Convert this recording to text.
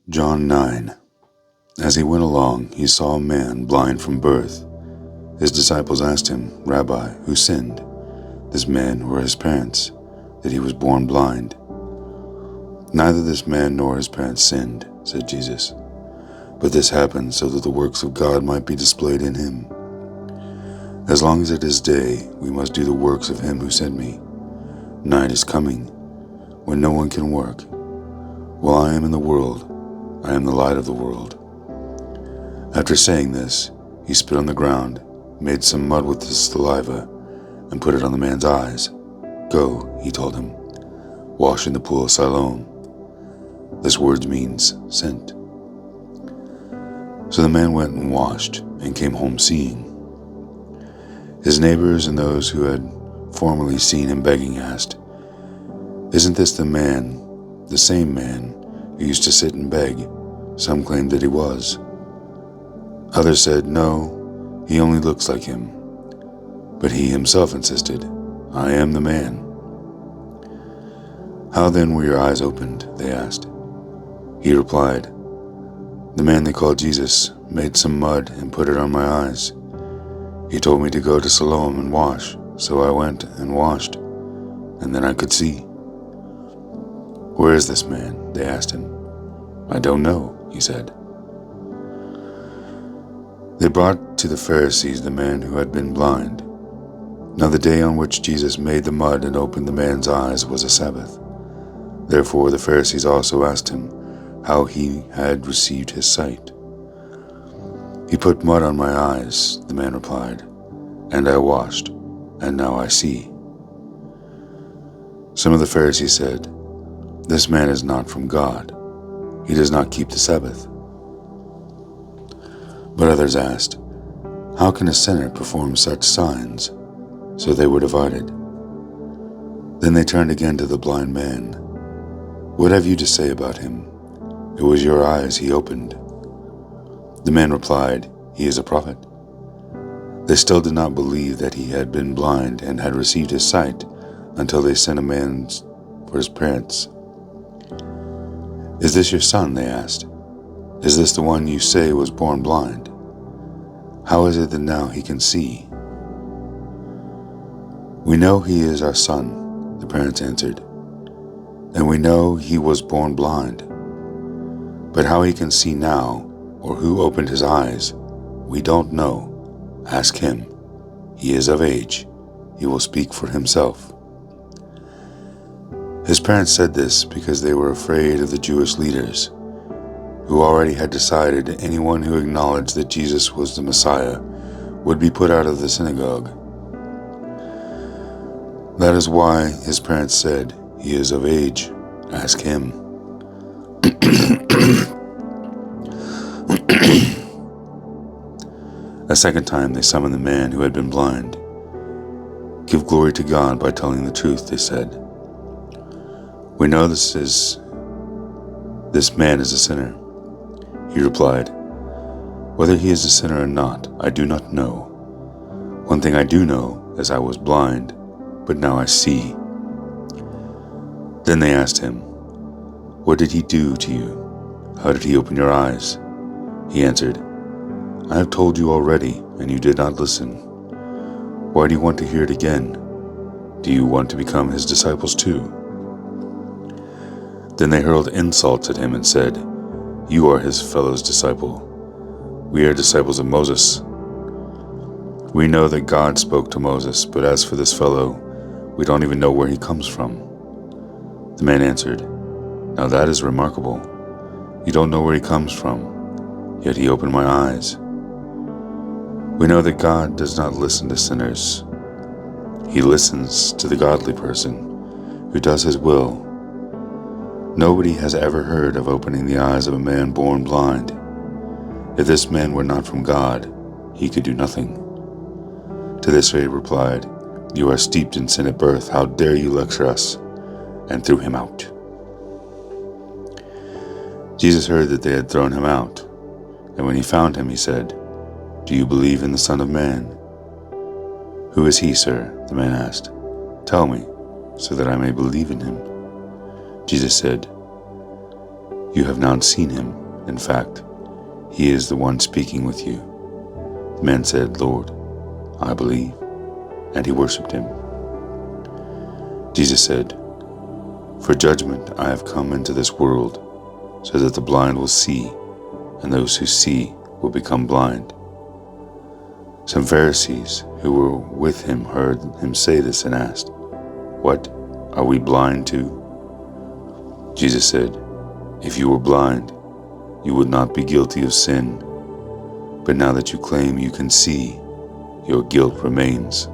John 9. As he went along, he saw a man blind from birth. His disciples asked him, "Rabbi, who sinned, this man or his parents, that he was born blind?" "Neither this man nor his parents sinned," said Jesus, "but this happened so that the works of God might be displayed in him. As long as it is day, we must do the works of him who sent me. Night is coming, when no one can work. While I am in the world, I am the light of the world." After saying this, he spit on the ground, made some mud with his saliva, and put it on the man's eyes. "Go," he told him, "wash in the pool of Siloam." This word means sent. So the man went and washed, and came home seeing. His neighbors and those who had formerly seen him begging asked, "Isn't this the same man who used to sit and beg?" Some claimed that he was. Others said, "No, he only looks like him." But he himself insisted, "I am the man." "How then were your eyes opened?" they asked. He replied, "The man they called Jesus made some mud and put it on my eyes. He told me to go to Siloam and wash, so I went and washed, and then I could see." "Where is this man?" they asked him. "I don't know," he said. They brought to the Pharisees the man who had been blind. Now the day on which Jesus made the mud and opened the man's eyes was a Sabbath. Therefore the Pharisees also asked him how he had received his sight. "He put mud on my eyes," the man replied, "and I washed, and now I see." Some of the Pharisees said, "This man is not from God. He does not keep the Sabbath." But others asked, "How can a sinner perform such signs?" So they were divided. Then they turned again to the blind man. "What have you to say about him? It was your eyes he opened." The man replied, "He is a prophet." They still did not believe that he had been blind and had received his sight until they sent a man for his parents. "Is this your son?" they asked. "Is this the one you say was born blind? How is it that now he can see?" "We know he is our son," the parents answered, "and we know he was born blind. But how he can see now, or who opened his eyes, we don't know. Ask him. He is of age. He will speak for himself." His parents said this because they were afraid of the Jewish leaders, who already had decided anyone who acknowledged that Jesus was the Messiah would be put out of the synagogue. That is why his parents said, "He is of age. Ask him." A second time they summoned the man who had been blind. "Give glory to God by telling the truth," they said. "We know this man is a sinner." He replied, "Whether he is a sinner or not, I do not know. One thing I do know is I was blind, but now I see." Then they asked him, "What did he do to you? How did he open your eyes?" He answered, "I have told you already, and you did not listen. Why do you want to hear it again? Do you want to become his disciples too?" Then they hurled insults at him and said, "You are his fellow's disciple. We are disciples of Moses. We know that God spoke to Moses, but as for this fellow, we don't even know where he comes from." The man answered, "Now that is remarkable. You don't know where he comes from, yet he opened my eyes. We know that God does not listen to sinners. He listens to the godly person who does his will. Nobody has ever heard of opening the eyes of a man born blind. If this man were not from God, he could do nothing." To this they replied, "You are steeped in sin at birth. How dare you lecture us?" and threw him out. Jesus heard that they had thrown him out, and when he found him, he said, "Do you believe in the Son of Man?" "Who is he, sir?" the man asked. "Tell me, so that I may believe in him." Jesus said, You have not seen him. In fact, he is the one speaking with you." The man said, "Lord, I believe," and he worshipped him. Jesus said, "For judgment I have come into this world, so that the blind will see, and those who see will become blind." Some Pharisees who were with him heard him say this and asked, "What, are we blind too?" Jesus said, "If you were blind, you would not be guilty of sin. But now that you claim you can see, your guilt remains."